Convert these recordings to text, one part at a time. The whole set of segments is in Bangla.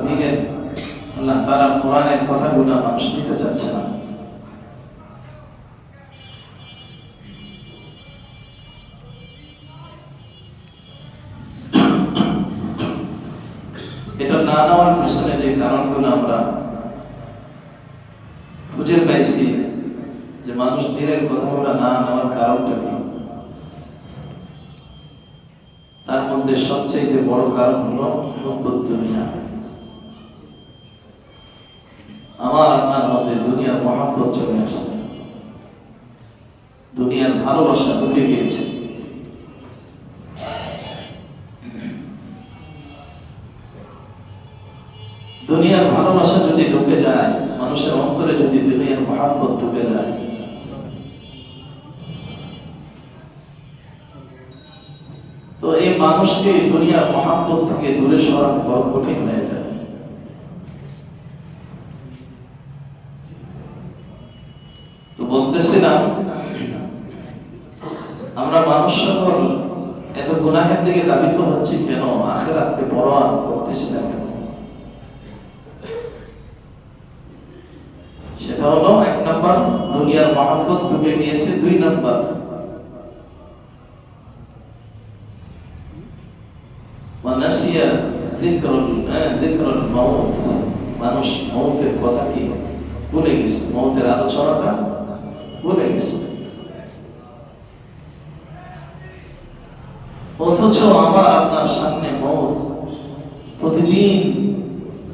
দিনের আল্লাহ তাআলা কোরআনের কথাগুলো মানুষ নিতে চাচ্ছে না। এটা না নেওয়ার পিছনে যে কারণগুলো আমরা খুঁজে পাইছি, যে মানুষ দিনের কথাগুলো না নেওয়ার কারণটা কি, তার মধ্যে সবচেয়ে বড় কারণ হলো হুব্বুদ দুনিয়া। আমার আপনার মধ্যে দুনিয়ার মহব্বত চলে আসছে, দুনিয়ার ভালোবাসা ঢুকে গিয়েছে। দুনিয়ার ভালোবাসা যদি ঢুকে যায়, মানুষের অন্তরে যদি দুনিয়ার মহব্বত ঢুকে যায়, তো এই মানুষকে দুনিয়ার মহব্বত থেকে দূরে সরানো বড় কঠিন হয়ে যায়। তো বলতেছিলাম, আমরা মানুষ সকল এত গুনাহের দিকে ধাবিত হচ্ছি কেন? আখিরাতকে পরোয়া করতেছি না কেন? সেটা হলো এক নাম্বার, দুনিয়ার মহব্বত ঢুকে গিয়েছে। দুই নাম্বার, মানুষ মৌতের কথা কি ভুলে গেছে, মৌতের আলোচনাটা ভুলে গেছে। অথচ আমার আপনার সামনে মৌত, প্রতিদিন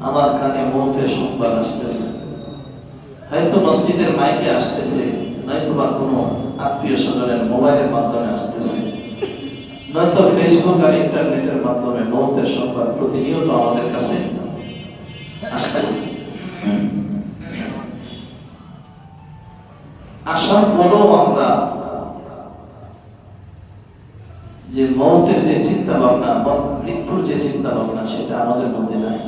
আমার কানে মৌতের সংবাদ আসতেছে। হয়তো মসজিদের মাইকে আসতেছে, নয়তো বা কোনো আত্মীয় স্বজনের মোবাইলের মাধ্যমে আসতেছে, নয়তো ফেসবুক আর ইন্টারনেটের মাধ্যমে মৌতের সংবাদ প্রতিনিয়ত আমাদের কাছে আসতেছে। আসার পরও আমরা যে মৌতের যে চিন্তা ভাবনা, মৃত্যুর যে চিন্তা ভাবনা, সেটা আমাদের মধ্যে নাই।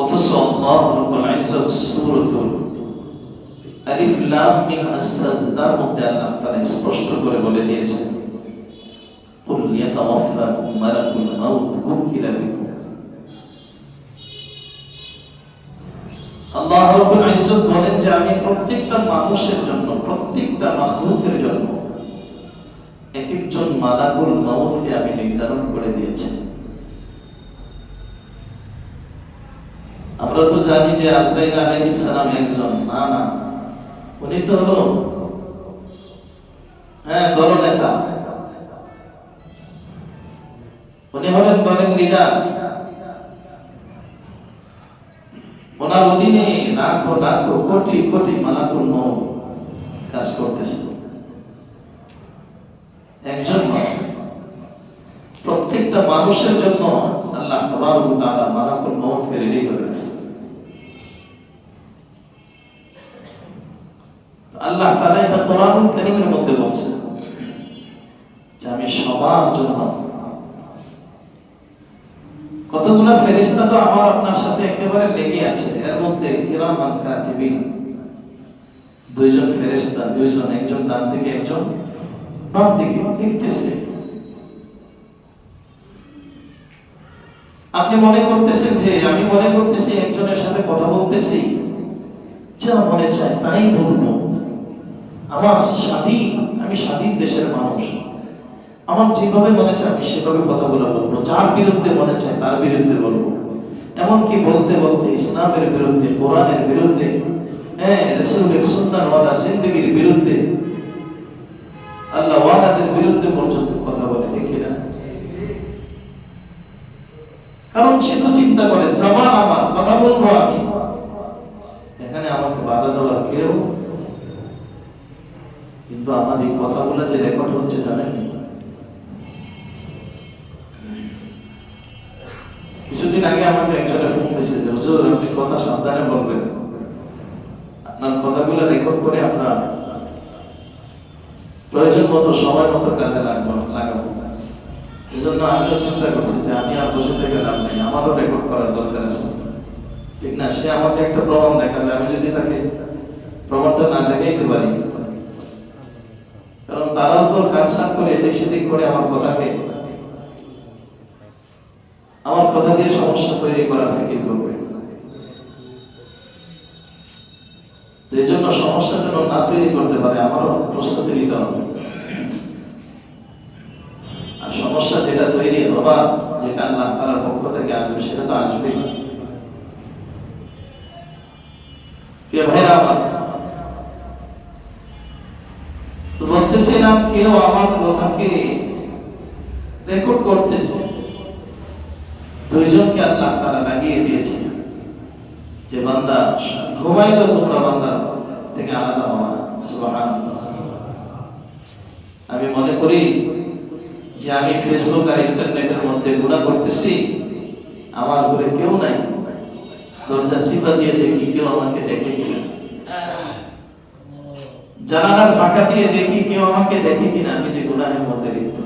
অথচ আল্লাহ রাব্বুল ইজ্জত সূরাতুল আলিফ লাম মিম আস-সাজদার মধ্যে আল্লাহ তাআলা স্পষ্ট করে বলে দিয়েছেন, কুল ইয়াতাওয়াফাকুম মালাকুল মাউত উকিলা বিকুম। আল্লাহ রাব্বুল ইজ্জত বলেন যে আমি প্রত্যেকটা মানুষের জন্য, প্রত্যেকটা মাখলুকের জন্য এক একজন মালাকুল মাউতকে আমি নির্ধারণ করে দিয়েছি। আমরা তো জানি যে আজরাইল আলাইহিস সালাম একজন, না, উনি তো হলো দলনেতা, উনি হলেন দলের লিডার। ওনার অধীনে লাখো লাখো কোটি কোটি মালাকুল মউত কাজ করতেছে। একজন প্রত্যেকটা মানুষের জন্য আল্লাহ তাবারক ওয়া তাআলা মালাকুল মউতকে রেডি করে রেখেছেন। আল্লাহ তাআলা এটা কোরআনুল কারীমের মধ্যে বলছেন যে আমি সবার জন্য, কতগুলো ফেরেশতা তো আমার আপনার সাথে একেবারে লেগে আছে। এর মধ্যে কিরামান কাতিবিন, দুইজন ফেরেশতা, দুইজন, একজন ডান দিকে একজন বাম দিকে লিখতেছে। আপনি মনে করতেছেন যে আমি মনে করতেছি একজনের সাথে কথা বলতেছি, যা মনে চায় তাই বলবো। আমার স্বাধীন, আমি স্বাধীন দেশের মানুষ, আমার যেভাবে মনে চায় আমি সেভাবে কথাগুলো বলবো, যার বিরুদ্ধে মনে চায় তার বিরুদ্ধে বলবো। এমনকি বলতে বলতে ইসলামের বিরুদ্ধে, কোরআনের বিরুদ্ধে, রাসূলের সুন্নাহর ওয়াদা জিন্দেগির বিরুদ্ধে, আল্লাহ ওয়াদাদের বিরুদ্ধে পর্যন্ত কথা বলে, দেখি না? কারণ সে তো চিন্তা করে জবান আমার, কথা বলবো আমি, এখানে আমাকে বাধা দেওয়ার কেউ। কিন্তু আমার এই কথাগুলো যে রেকর্ড হচ্ছে জানেন, কিছুদিন আগে আমাকে একজনে ফোন দিয়েছে যে হুজুর আপনি কথা সাবধানে বলবেন, আপনার কথাগুলো রেকর্ড করে আপনার প্রয়োজন মতো সময় মতো কাজে লাগাবো। এই জন্য আমিও চিন্তা করছি যে আমি আর বসে থেকে লাভ নেই, আমারও রেকর্ড করার দরকার আছে, ঠিক না? সে আমাকে একটা প্রমাণ দেখাবে, আমি যদি তাকে প্রমাণটা না দেখাইতে পারি, কারণ তারাও তো কাজ করে এদিক সেদিক করে আমার কথাকে আমার কথা দিয়ে সমস্যা তৈরি করার ফিকির করবে। এই জন্য সমস্যা যেন না তৈরি করতে পারে আমারও প্রস্তুতি নিতে হবে। আর সমস্যা যেটা তৈরি হবার, যেটা আল্লাহ তাআলার পক্ষ থেকে আসবে, সেটা তো আসবেই। প্রিয় ভাইরা আমার, তো বলতেছিলাম কেউ আমার কথাকে রেকর্ড করতেছে। দুইজনকে আল্লাহ তাআলা লাগিয়ে দিয়েছে যে বান্দা ঘুমাইলো তোমরা বান্দা থেকে আলাদা হওয়া। সুবহানাল্লাহ। আমি মনে করি যে আমি ফেসবুক আর ইন্টারনেটের মধ্যে গুনাহ করতেছি, আমার ঘরে কেউ নাই, দরজা চিপা দিয়ে দেখি কেউ আমাকে দেখে কিনা, জানালার ফাঁকা দিয়ে দেখি কেউ আমাকে দেখে কিনা আমি যে গুনাহের মধ্যে লিপ্ত।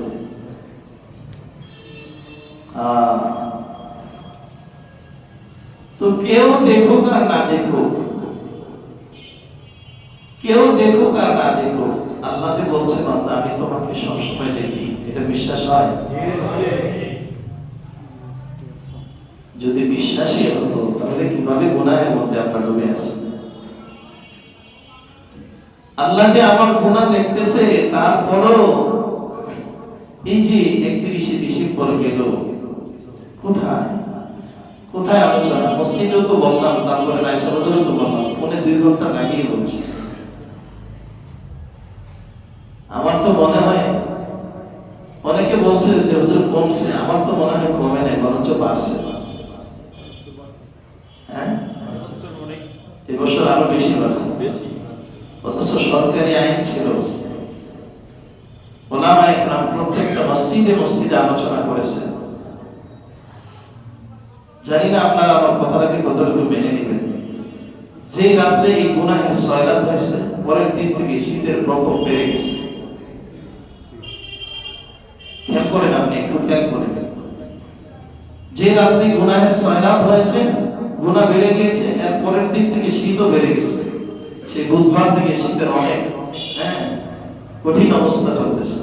তো কেউ দেখুক আর না দেখুক, কেউ দেখুক আর না দেখুক, আল্লাহ যে বলছে বান্দা আমি তোমাকে সবসময় দেখি, এটা বিশ্বাস হয়? যদি বিশ্বাসই হতো তাহলে কিভাবে গুনাহের মধ্যে আমরা ডুবে আছি? আল্লাহ যে আমার গুনাহ দেখতেছে, তারপরও এই যে 31 ডিসেম্বর গেল, কোথায় কোথায় আলোচনা? মসজিদেও তো বললাম, তারপরে নাইসাবাজারেও তো বললাম, ফোনে 2 ঘন্টা লাগিয়ে বলছি। আমার তো মনে হয় অনেকে বলছে যে হুজুর কমছে, আমার তো মনে হয় কমে নাই, বরঞ্চ বাড়ছে। হ্যাঁ, এবছর আরো বেশি বাড়ছে। অথচ সরকারি আইন ছিল, ওলামায়ে কেরাম প্রত্যেকটা মসজিদে মসজিদে আলোচনা করেছে। জানি না আপনারা আমার কথাটাকে কতটুকু মেনে নেবেন। যে রাত্রে এই গুনাহের সয়লাব হয়েছে, পরের দিন থেকে শীতের প্রকোপ বেড়ে গেছে। খেয়াল করেন, আপনি একটু খেয়াল করেন, যে রাত্রে গুনাহের সয়লাব হয়েছে, গুনাহ বেড়ে গিয়েছে, এর পরের দিন থেকে শীতও বেড়ে গেছে। সেই বুধবার থেকে শীতের অনেক কঠিন অবস্থা চলতেছে।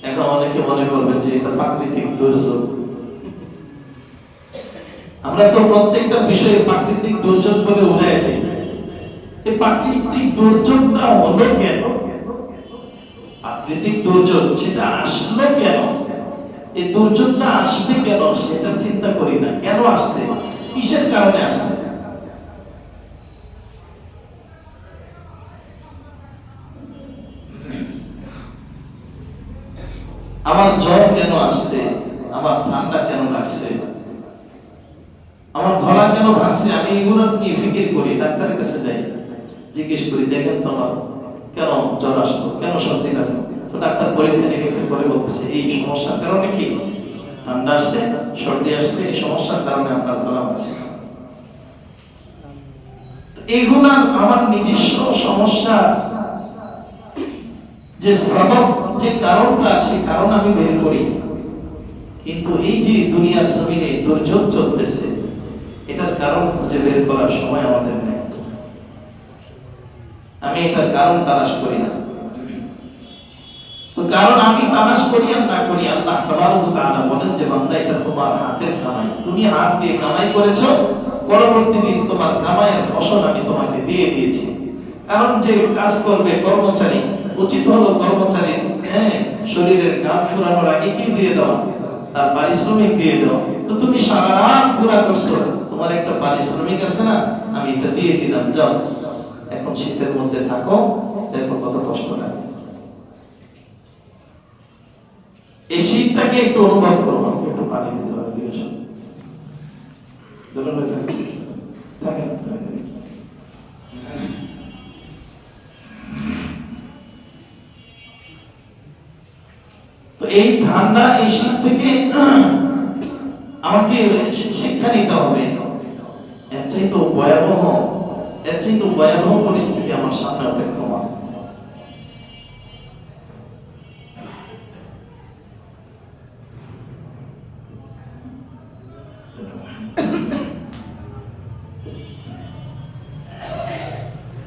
এখন অনেকে মনে করবেন যে এটা প্রাকৃতিক দুর্যোগ। আমরা তো প্রত্যেকটা বিষয়ে প্রাকৃতিক দুর্যোগ বলে উড়াই দিই। এই প্রাকৃতিক দুর্যোগটা হলো কেন? প্রাকৃতিক দুর্যোগ সেটা আসলো কেন? এই দুর্যোগটা আসবে কেন সেটা চিন্তা করি না। কেন আসছে, কিসের কারণে আসছে? আমার জ্বর কেন আসছে, আমার ঠান্ডা কেন লাগছে, আমার গলা কেন ভাঙছে, আমি এগুলো নিয়ে ফিকির করি। ডাক্তারের কাছে যাই, জিজ্ঞেস করি দেখেন তো আমার কেন জ্বর আসলো, কেন সর্দি লাগলো। তো ডাক্তার পরীক্ষা নিরীক্ষা করে বলতেছে এই সমস্যার কারণে কি ঠান্ডা আসছে, সর্দি আসছে, এই সমস্যার কারণে আপনার গলা ভাঙছে। এইগুলা আমার নিজস্ব সমস্যা, যে সবব, যে কারণটা, সেই কারণ আমি বের করি। কিন্তু এই যে দুনিয়ার জমিনে দুর্যোগ চলতেছে, এটার কারণ খুঁজে বের করার সময় আমাদের নেই। আমি এটার কারণ তালাশ করি না। তো কারণ আমি তালাশ করি আর না করি, আল্লাহ তাবারক ওয়া তাআলা বলেন যে বান্দা এটা তোমার হাতের কামাই, তুমি হাত দিয়ে কামাই করেছো, পরবর্তী দিন তোমার কামাইয়ের ফসল আমি তোমাকে দিয়ে দিয়েছি। কারণ যে কাজ করবে কর্মচারী, উচিত হলো কর্মচারী শরীরের ঘাম ফুরানোর আগে কি দিয়ে দাও, তার পারিশ্রমিক দিয়ে দাও। তো তুমি সারা রাত গুনাহ করছো, তোমার একটা পারিশ্রমিক আছে না, আমি এটা দিয়ে দিলাম, যাও এখন শীতের মধ্যে থাকো, দেখো কত কষ্ট লাগে। এই শীতটাকে একটু অনুভব করো, একটু পানি দিতে হবে। তো এই ঠান্ডা, এই শীত থেকে আমাকে শিক্ষা নিতে হবে। এর চাইতে ভয়াবহ পরিস্থিতি আমার সামনে অপেক্ষমান।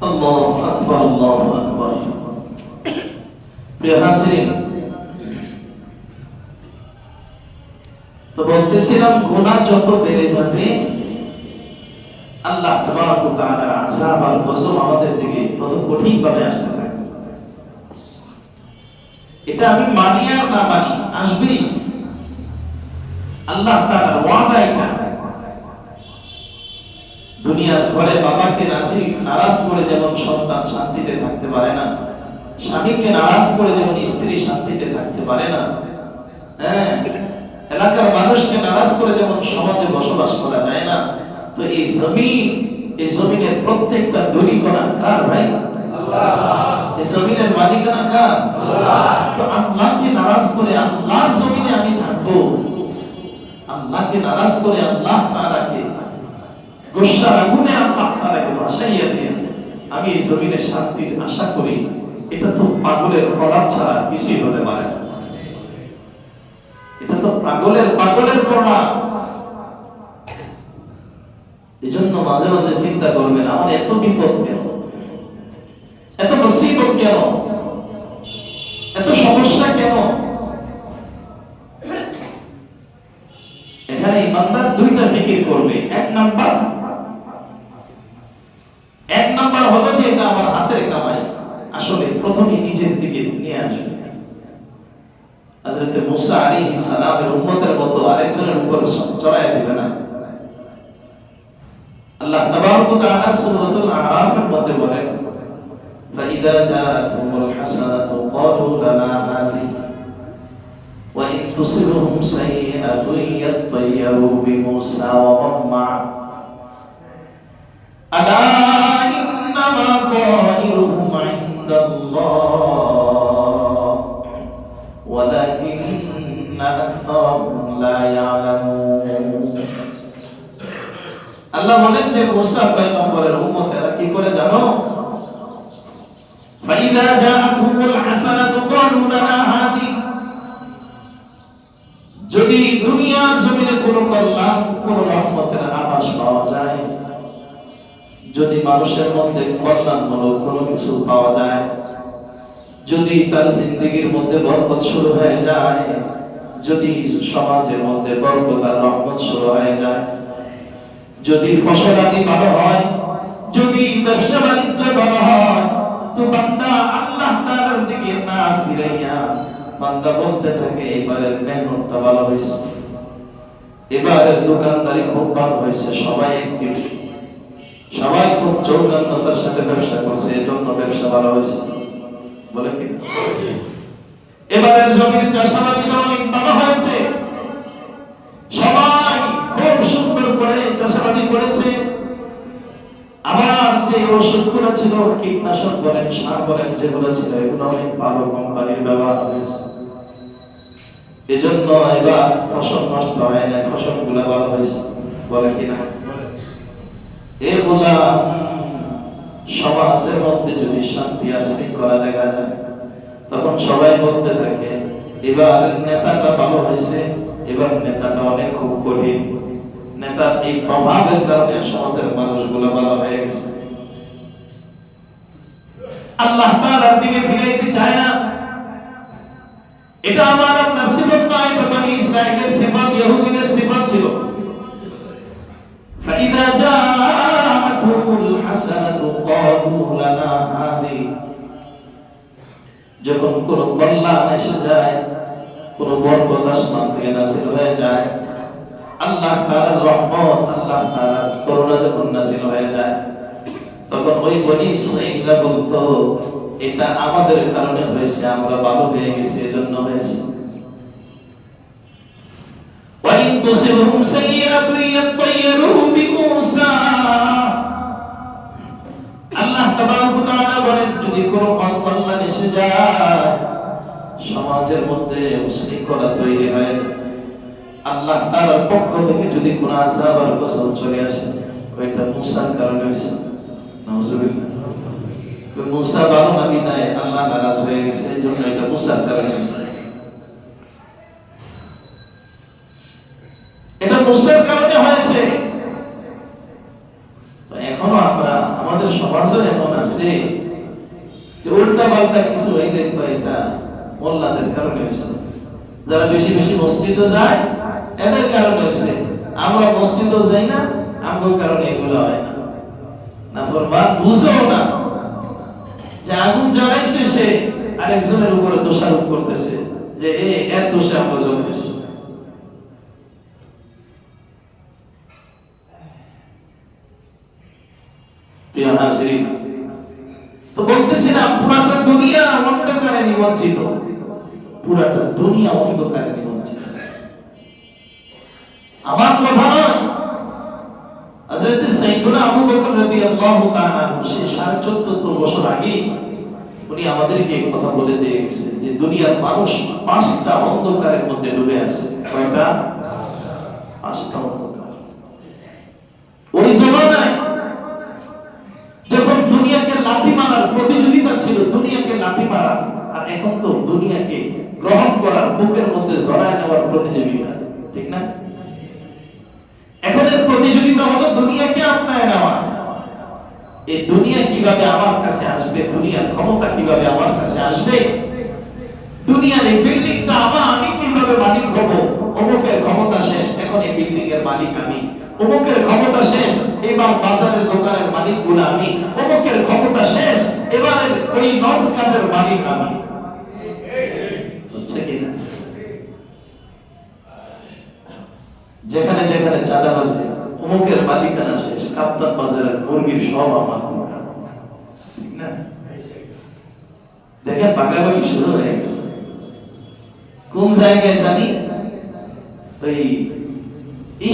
আল্লাহু আকবার, আল্লাহু আকবার। প্রিয় হাজিরিন, বলতেছিলাম গুনাহ যত বেড়ে যাবে আল্লাহ তাবারক ওয়া তাআলার আযাব আর গজব আমাদের দিকে তত কঠিন ভাবে আসতে থাকে। এটা আমি মানি আর না মানি আসবেই, আল্লাহ তাআলার ওয়াদা এটা। দুনিয়ার ঘরে বাবাকে নারাজ করে যেমন সন্তান শান্তিতে থাকতে পারে না, স্বামীকে নারাজ করে যেমন স্ত্রী শান্তিতে থাকতে পারে না, হ্যাঁ, এলাকার মানুষকে নারাজ করে যেমন সমাজে বসবাস করা যায় না, তো এই জমিনের প্রত্যেকটা দড়িকণা কার ভাই? আল্লাহ। এই জমিনের মালিকানা কার? আল্লাহ। তো আল্লাহকে নারাজ করে আল্লাহর জমিনে আমি থাকবো, আল্লাহকে নারাজ করে আল্লাহ তাআলাকে গোসার আগুনে আল্লাহ তাআলাকে ভাসাইয়া দিয়ে আমি এই জমিনে শান্তির আশা করি, এটা তো পাগলের প্রলাপ ছাড়া কিছুই হতে পারে না। এটা তো পাগলের প্রলাপ। এজন্য মাঝে মাঝে চিন্তা করবেন আমার এত বিপদ কেন, এত মুসিবত কেন, এত সমস্যা কেন? এখানে ইমানদার দুইটা ফিকির করবে। এক নাম্বার হলো যে এটা আমার হাতের কামাই, আসলে প্রথমে নিজের দিকে নিয়ে আসবে। হযরত মুসা আলাইহিস সালামের উম্মতের মতো আরেকজনের উপর চড়াইয়া দিবে না। আল্লাহ তাবারক ওয়া তাআলা সূরাতুল আরাফের মধ্যে বলেন, فإذا جاءتهم الحسنة قالوا لنا هذه وإن تصبهم سيئة يطيروا بموسى ومن معه ألا إنما طائرهم عند الله ولكن أكثرهم لا يعلمون। আল্লাহ বলেন যে মুসা পয়গম্বরের উম্মতেরা কি করে জানো? ফাইদা জাআতুহুল হাসানাতু ক্বালু লানা হাদি, যদি দুনিয়ার জমিনে কোনো কল্যাণ, কোনো রহমতের আভাস পাওয়া যায়, যদি মানুষের মধ্যে কল্যাণমূলক কোনো কিছু পাওয়া যায়, যদি তার জিন্দেগির মধ্যে বরকত শুরু হয়ে যায়, যদি সমাজের মধ্যে বরকত আর রহমত শুরু হয়ে যায়, যদি ফসলাদি ভালো হয়, যদি ব্যবসা বাণিজ্য ভালো হয়, তো বান্দা আল্লাহ তাআলার দিকে না ফিরাইয়া বান্দা বলতে থাকে এবারের মেহনতটা ভালো হয়েছে, এবারের দোকানদারি খুব ভালো হয়েছে, সবাই অ্যাক্টিভ, সবাই খুব চৌকান্নতার সাথে ব্যবসা করছে, এজন্য ব্যবসা ভালো হয়েছে, বলে কি? এবারের জমির চাষাবাদি অনেক ভালো হয়েছে, সবাই খুব সুন্দর করে চাষাবাদি করেছে, আবার যে ওষুধগুলো ছিল, কীটনাশক বলেন, সার বলেন, যেগুলো ছিল এগুলো অনেক ভালো কোম্পানির ব্যবহার হয়েছে, এজন্য এবার ফসল নষ্ট হয় না, ফসলগুলো ভালো হয়েছে, বলে কিনা? এগুলা সমাজের মধ্যে যদি শান্তি আর শৃঙ্খলা দেখা যায়, তখন সবাই বলতে থাকে এবার নেতাটা ভালো হয়েছে, এবার নেতাটা অনেক খুব কঠিন, নেতার এই প্রভাবের কারণে সমাজের মানুষগুলো ভালো হয়ে গেছে। আল্লাহ তাআলার দিকে ফিরাইতে চায় না, এটা আমার আপনার সিফাত নয়, এটা বনি ইসরাঈলের সিফাত, ইহুদিদের সিফাত ছিল। ফাইদা জাআতুল হাসানাতু ক্বালু লানা হাযি, যখন কোনো কল্যাণ এসে যায়, কোনো বরকত আসমান থেকে নাযিল হয়ে যায়, আল্লাহ তাআলার রহমত, আল্লাহ তাআলার করুণা যখন নাযিল হয়ে যায়, তখন ওই বনি ইসরাঈলরা বলতো এটা আমাদের কারণে হয়েছে, আমরা ভালো হয়ে গেছি, এজন্য হয়েছে। ওয়াইন তুসিবহুম সাইয়্যাতুন ইয়াতায়্যারু বিমূসা, আল্লাহ তাবারক ওয়া তাআলা বলেন যদি কোনো কল্যাণ এসে যায়, সমাজের মধ্যে উশৃঙ্খলা তৈরি হয়, আল্লাহ তাআলার পক্ষ থেকে যদি কোনো আযাব আর গজব চলে আসে, ওইটা মুসার কারণে হয়েছে। নাউযুবিল্লাহ। তো মুসা ভালো নবী নাই, আল্লাহ নারাজ হয়ে গেছে, এজন্য এটা মুসার কারণে হয়েছে, এটা মুসার কারণে হয়েছে। তো এখনো আমরা আমাদের সমাজে এমন আছে যে উল্টা পাল্টা কিছু হইলে এটা মোল্লাদের কারণে হয়েছে। যারা বেশি বেশি মসজিদে যায় এদের কারণে হয়েছে আমরা মসজিদও যাই না, আমগোর কারণে এগুলো হয় না। নাফরমান বুঝেও না যে আগুন জ্বালাইছে সে আরেকজনের উপরে দোষারোপ করতেছে যে এর দোষে আমরা জ্বলতেছি। প্রিয় হাজিরিন, তো বলতেছিলাম পুরাটা দুনিয়া অন্ধকারে নিমজ্জিত, পুরাটা দুনিয়া অন্ধকারে নিমজ্জিত। আমার কথা নয়, হযরত সাইয়েদনা আবু বকর রাদিয়াল্লাহু তাআলা আনহু সে 14.5 বছর আগে উনি আমাদেরকে কথা বলে দিয়ে গেছে যে দুনিয়ার মানুষ 5টা অন্ধকারের মধ্যে ডুবে আছে। কয়টা? 5টা অন্ধকার। ওই জমানায় যখন দুনিয়াকে লাথি মারার প্রতিযোগিতা ছিল, দুনিয়াকে লাথি মারা, আর এখন তো দুনিয়াকে গ্রহণ করার, বুকের মধ্যে জড়ায় নেওয়ার প্রতিযোগিতা, ঠিক না? এখন এর প্রতিযোগিতা হলো দুনিয়াকে আপনায় নেওয়া। এই দুনিয়া কিভাবে আমার কাছে আসবে, দুনিয়ার ক্ষমতা কিভাবে আমার কাছে আসবে, দুনিয়ার এই বিল্ডিংটা আমি কিভাবে মালিক হব। অমুকের ক্ষমতা শেষ, এখন এই বিল্ডিং এর মালিক আমি। অমুকের ক্ষমতা শেষ, এবার বাজারের দোকানের মালিক গুলো আমি। অমুকের ক্ষমতা শেষ, এবারে ওই লঞ্চ ক্লাবের মালিক আমি। হচ্ছে কি না? যেখানে যেখানে চাঁদাবাজি, অমুকের মালিকানা শেষ, কাপ্তান বাজারের মুরগির সব আমার। ঠিক না? দেখেন ভাগাভাগি শুরু হয়ে গেছে। কোন জায়গায় জানি ওই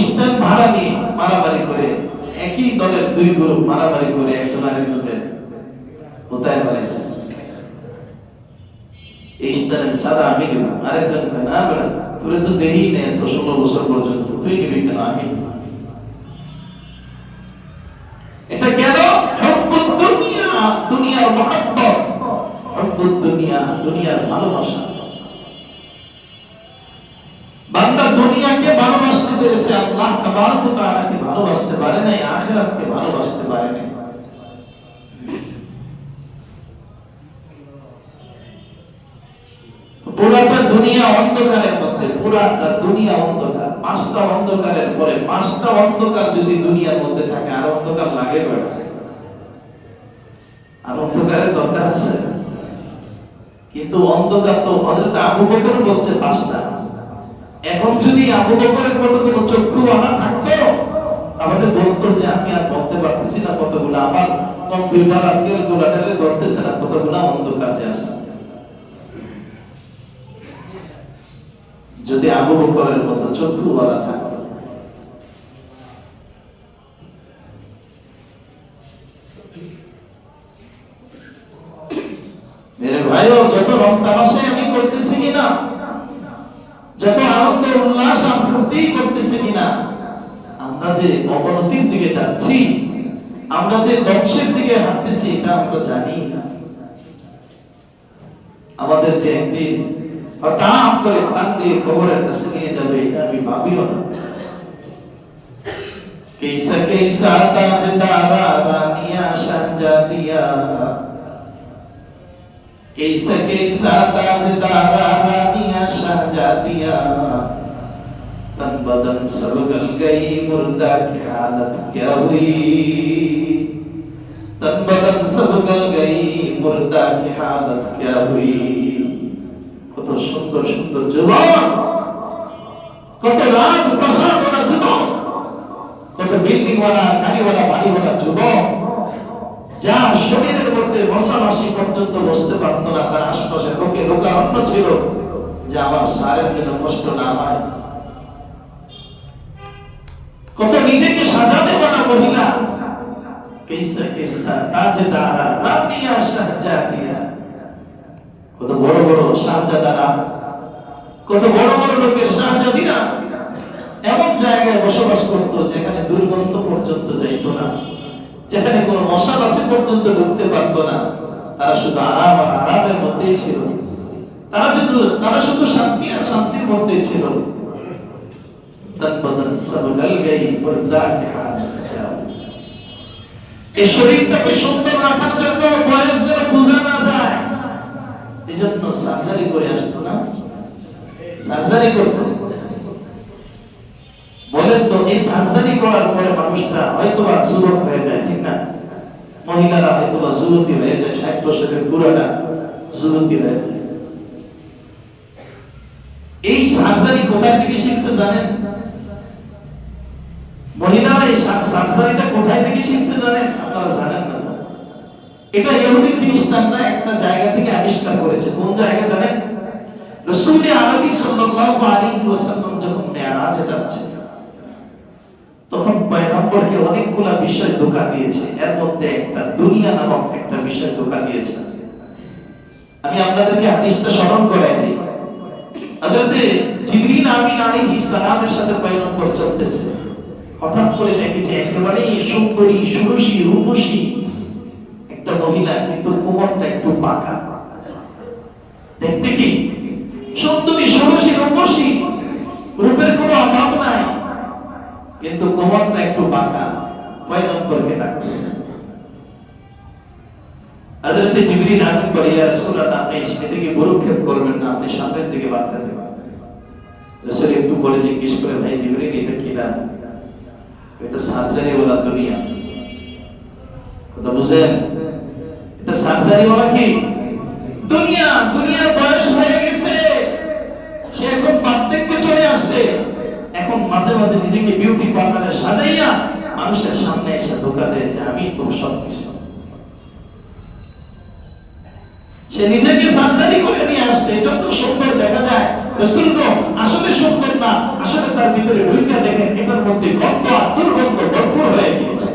স্ট্যান্ড ভাড়া নিয়ে মারামারি করে, একই দলের 2 গ্রুপ মারামারি করে একজন আরেকজনের কোথায় বানাইছে। এই স্ট্যান্ডের চাঁদা আমি দেব, আরেকজন না বেড়া তোরে তো দেই না এত 16 বছর পর্যন্ত, তুই নিবি কেন? আমি। এটা কেন? হুব্বুদ দুনিয়া, দুনিয়ার মহব্বত, হুব্বুদ দুনিয়া, দুনিয়ার ভালোবাসা। বান্দা দুনিয়াকে ভালোবাসতে পেরেছে, আল্লাহ তাবারক ওয়া তাআলাকে ভালোবাসতে পারে নাই, আখিরাতকে ভালোবাসতে পারে নাই। পুরাটা দুনিয়া অন্ধকারের মধ্যে, পুরাটা দুনিয়া অন্ধকার। 5টা অন্ধকারের পরে 5টা অন্ধকার যদি দুনিয়ার মধ্যে থাকে, আর অন্ধকার লাগে কয়টা? আর অন্ধকারের দরকার আছে? কিন্তু অন্ধকার তো হযরত আবু বকর বলছে 5টা। এখন যদি আবু বকরের মতো কোনো চক্ষুওয়ালা থাকতো, তাহলে বলতো যে আমি আর বলতে পারতেছি না কতগুলো, আমার কম্পিউটার আর ক্যালকুলেটরে ধরতেছে না কতগুলো অন্ধকার যে আছে। যদি আবু বকরের মতো চক্ষুওয়ালা থাকতো। মেরে ভাইও, যত রং তামাশা আমি করতেছি কিনা, যত আনন্দ উল্লাস আর ফুর্তি করতেছি কিনা, আমরা যে অবনতির দিকে যাচ্ছি, আমরা যে ধ্বংসের দিকে হাঁটতেছি, এটা আমরা জানি না। আমাদের যে একদিন হঠাৎ করে প্রাণ দিয়ে কবরের কাছে নিয়ে যাবে, এটা আমি ভাবিও না। कैसा कैसा ताजदारा रानिया शाहजादिया, कैसा कैसा ताजदारा रानिया शाहजादिया, तन बदन सब गल गई, मुर्दा की हालत क्या हुई, तन बदन सब गल गई, मुर्दा की हालत क्या हुई। কত সুন্দর সুন্দর যুবক, কত রাজ প্রসাদওয়ালা যুবক, কত বিল্ডিংওয়ালা, গাড়িওয়ালা, বাড়িওয়ালা যুবক, যার শরীরের মধ্যে মশামাছি পর্যন্ত বসতে পারত না, তার আশপাশে লোকে লোকারণ্য ছিল যে আমার সারের যেন কষ্ট না হয়। কত নিজেকে সাজাতে পারা মহিলা, कैसा कैसा ताजदारा रानिया शाहजादिया, কত বড় বড় শাহজাদারা, কত বড় বড় লোকের শাহজাদিরা এমন জায়গায় বসবাস করত যেখানে দুর্গন্ধ পর্যন্ত যাইত না, যেখানে কোনো মশামাছি পর্যন্ত ঢুকতে পারত না। তারা শুধু আরাম আর আরামের মধ্যেই ছিল, তারা শুধু শান্তি আর শান্তির মধ্যেই ছিল। তন বদন সব গল গই, মুর্দা কে হালত ক্যা হুই। এই শরীরটাকে সুন্দর রাখার জন্য বয়স যেন বোঝা না যায়, এজন্য সার্জারি করে আসতো না, সার্জারি করতো। করার পরে মানুষটা হয়তোবা যুবক হয়ে যায়, ঠিক না? মহিলারা হয়তোবা যুবতী হয়ে যায়, 60 বছরের বুড়াটা যুবতী হয়ে যায়। এই সার্জারি কোথায় থেকে শিখছে জানেন? মহিলারা এই সার্জারিটা কোথায় থেকে শিখছে জানেন? আপনারা জানেন না? এটা ইহুদি খ্রিস্টানরা একটা জায়গা থেকে আবিষ্কার করেছে। কোন জায়গা জানেন? রাসূল আরবি সাল্লাল্লাহু আলাইহি ওয়াসাল্লাম যখন মেরাজে যাচ্ছে, তখন পয়গম্বরকে অনেকগুলা বিষয় ধোঁকা দিয়েছে। এর মধ্যে একটা দুনিয়া নামক একটা বিষয় ধোঁকা দিয়েছে। আমি আপনাদেরকে হাদিসটা স্মরণ করাই দিই। হযরত জিবরিল আমিন আলাইহিস সালামের সাথে পয়গম্বর চলতেছে, হঠাৎ করে দেখে যে একেবারে সুন্দরী সুরসী রূপসী একটা মহিলা, কিন্তু কোমরটা একটু বাঁকা। দেখতে কি সুন্দরী সুরসী রূপসী, রূপের কোনো অভাব নাই, কিন্তু কোমরটা একটু বাঁকা। পয়গম্বরকে ডাকতেছে। হযরত জিবরিল আমিন বলে, ইয়া রাসূলুল্লাহ, আপনি এদিকে ভ্রুক্ষেপ করবেন না, আপনি সামনের দিকে বাড়তে থাকুন। রাসূল একটু পরে জিজ্ঞেস করে, ভাই জিবরিল, এটা কি না? এটা সার্জারি ওয়ালা দুনিয়া। কথা বুঝেন? এটা সার্জারি ওয়ালা কি দুনিয়া। দুনিয়ার বয়স হয়ে গেছে, সে এখন বার্ধক্যে চলে আসছে। এখন মাঝে মাঝে নিজেকে বিউটি পার্লারে সাজাইয়া মানুষের সামনে এসে ধোঁকা দেয় যে আমি তো সব কিছু। সে নিজেকে সার্জারি করে নিয়ে আসছে, এটা তো সুন্দর দেখা যায়। রাসূল তো আসলে সুন্দর না, আসলে তার ভিতরে ঢুকে দেখেন এটার মধ্যে গন্ধ আর দুর্গন্ধ ভরপুর হয়ে গিয়েছে।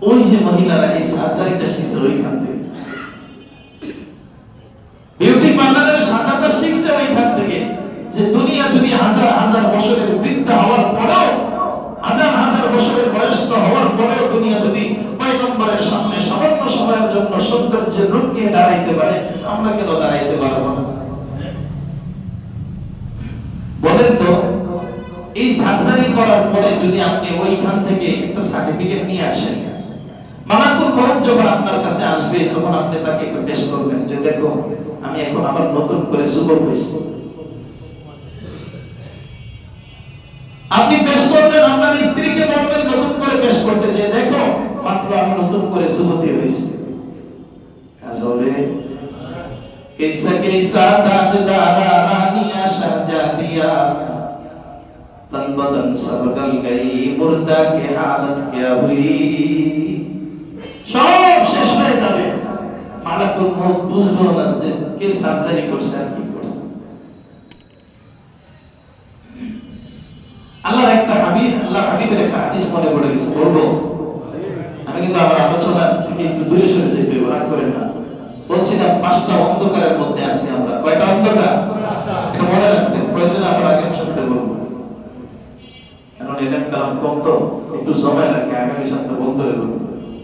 ওই যে মহিলারা এই সার্জারিটা শিখছে ওইখান থেকে, বিউটি পার্লারের সাজাটা শিখছে ওইখান থেকে। যে দুনিয়া যদি হাজার হাজার বছরের বৃদ্ধা হওয়ার পরেও, হাজার হাজার বছরের বয়স্ক হওয়ার পরেও দুনিয়া যদি পয়গম্বরের সামনে সামান্য সময়ের জন্য সৌন্দর্যের রূপ নিয়ে দাঁড়াইতে পারে, আমরা কেন দাঁড়াইতে পারবো না? বলেন তো, এই সার্জারি করার পরে যদি আপনি ওইখান থেকে একটা সার্টিফিকেট নিয়ে আসেন, মালাকুল মউত যখন আপনার কাছে আসবে, তখন আপনি তাকে একটু টেস্ট করবেন যে দেখো, আমি এখন আবার নতুন করে যুবক হয়েছি। আপনি পেশ করবেন, আপনার স্ত্রীকে বলবেন নতুন করে পেশ করতে, যে দেখো মাত্র আমি নতুন করে যুবতী হয়েছি। কাজ হবে? कैसा कैसा ताजदारा रानिया शहजादिया, तन बदन सब गल गई, मुर्दा की हालत क्या हुई। সব শেষ হয়ে যাবে, মালাকুল মউত বুঝলো না যে কে সার্জারি করছে আর কি করছে। আল্লাহর একটা হাবিব, আল্লাহ হাবিবের একটা হাদিস মনে পড়ে গেছে, বলবো? আমি কিন্তু আমার আলোচনা থেকে একটু দূরে সরে যেতে রাগ করেন না। বলছিলাম 5টা অন্ধকারের মধ্যে আছি আমরা। কয়টা অন্ধকার? এটা মনে রাখবেন, প্রয়োজনে আবার আগামী সপ্তাহে বলবো, কারণ এটার কারণ কম তো, একটু সময় রাখে, আগামী সপ্তাহে বলতে হবে।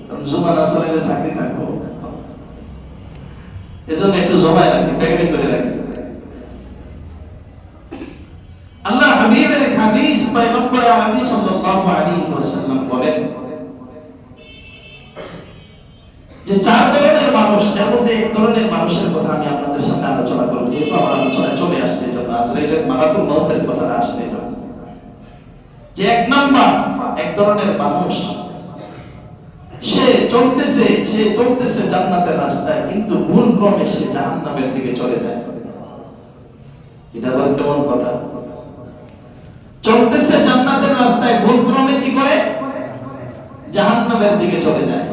কারণ জুমা না চলে চাকরি থাকবো, এজন্য একটু সময় রাখি, প্যাকেটিং করে রাখি। আল্লাহ হাবিবের হাদিস পয়গম্বর আরবি সাল্লাল্লাহু আলাইহি ওয়াসাল্লাম বলেন যে 4 ধরনের মানুষ, এর মধ্যে এক ধরনের মানুষের কথা আমি আপনাদের সামনে আলোচনা করব, যেহেতু আমার আলোচনায় চলে আসছে, যখন আজরাইলের মালাকুল মউতের কথা আসছে, যে 1 নাম্বার এক ধরনের মানুষ, সে চলতেছে জান্নাতের রাস্তায়, কিন্তু ভুল ক্রমে সে জাহান্নামের দিকে চলে যায়। এটা বল কেমন কথা? চলতেছে জান্নাতের রাস্তায়, ভুল ক্রমে কি করে? জাহান্নামের দিকে চলে যায়।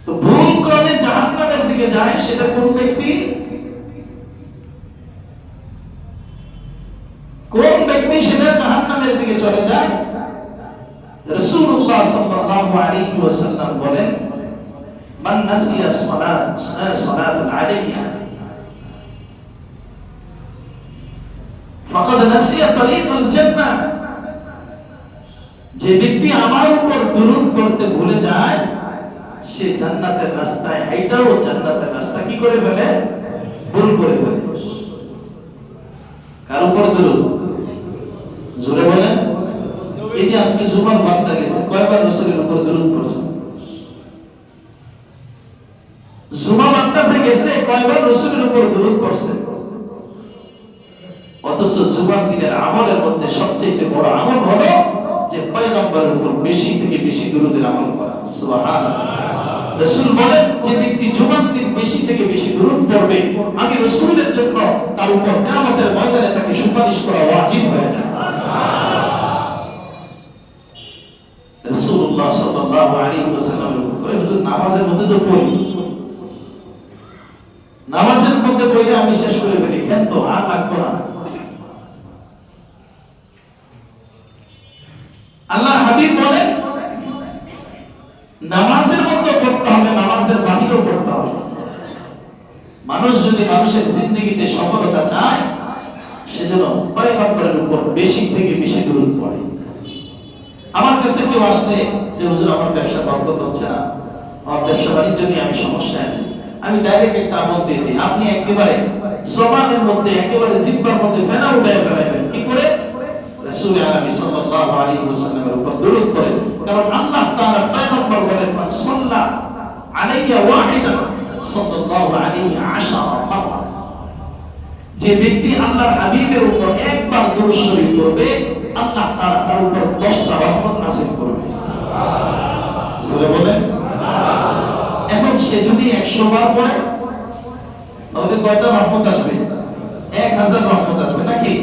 তো ভুল ক্রমে জাহান্নামের দিকে যায়, সেটা কোন ব্যক্তি? কোন ব্যক্তি সেটা জাহান্নামের দিকে চলে যায়? রাসূলুল্লাহ সাল্লাল্লাহু আলাইহি ওয়াসাল্লাম বলেন, মান নাসিয়া সালাতান আলাইহা ফাকাদ নাসিয়া তরিকুল জান্নাহ। যে ব্যক্তি আমার উপর দুরূদ পড়তে ভুলে যায়, সে জান্নাতের রাস্তায় হাইটাও জান্নাতের রাস্তা কি করে ফেলে? ভুল করে ফেলে। কার উপর দুরূদ? জোরে বলেন। এই যে আজকে জুমার বার্তা গেছে, কয়বার রাসূলের উপর দুরূদ পড়ছে? জুমা বার্তা গেছে, কয়বার রাসূলের উপর দরুদ পড়ছে। অথচ জুমার দিনের আমলের মধ্যে সবচেয়ে বড় আমল হলো যে পয়গম্বরের উপর বেশি থেকে বেশি দরুদের আমল করা। সুবহানাল্লাহ। রাসূল বলেন যে ব্যক্তি জুমার দিন বেশি থেকে বেশি দরুদ পড়বে, আমি রাসূলের জন্য তার উপর কিয়ামতের ময়দানে তাকে সুপারিশ করা ওয়াজিব হয়ে যায়। রাসূলুল্লাহ সাল্লাল্লাহু আলাইহি ওয়াসাল্লাম কয়, হুজুর নামাজের মধ্যে তো পড়ি, নামাজের মধ্যে পড়লে আমি শেষ করে ফেলি, কেন তো আর লাগবে না। আল্লাহ হাবিব বলেন নামাজের মধ্যে পড়তে হবে, নামাজের বাহিরেও পড়তে হবে। মানুষ যদি মানুষের জিন্দেগিতে সফলতা চায়, সেজন্য পয়গম্বরের উপর বেশি থেকে বেশি দরুদ পড়ে। আমার কাছে কেউ আসলে যে হুজুর আমার ব্যবসা বরকত হচ্ছে না, আমার ব্যবসা বাণিজ্য নিয়ে আমি সমস্যায় আছি, আমি ডাইরেক্ট একটা আমল দিয়ে দিই, আপনি একেবারে জবানের মধ্যে একেবারে জিহ্বার মধ্যে ফেনা উঠায় ফেলাবেন। কি করে? রাসূল আলাইহি সাল্লাল্লাহু আলাইহি ওয়াসাল্লামের উপর দরুদ পড়েন। কারণ আল্লাহ তাআলা পয়গম্বর বলেন, মান সাল্লা আলাইয়া ওয়াহিদান সাল্লাল্লাহু আলাইহি আশারা মাররা। যে ব্যক্তি আল্লাহর হাবিবের উপর একবার দরুদ শরীফ পড়বে, আল্লাহ তাআলা তার উপর 10টা রহমত নাযিল করবে। সুবহানাল্লাহ। জোরে বলেন। এখন সে যদি 100 বার পড়ে, তাহলে কয়টা রহমত আসবে? 1000 রহমত আসবে নাকি?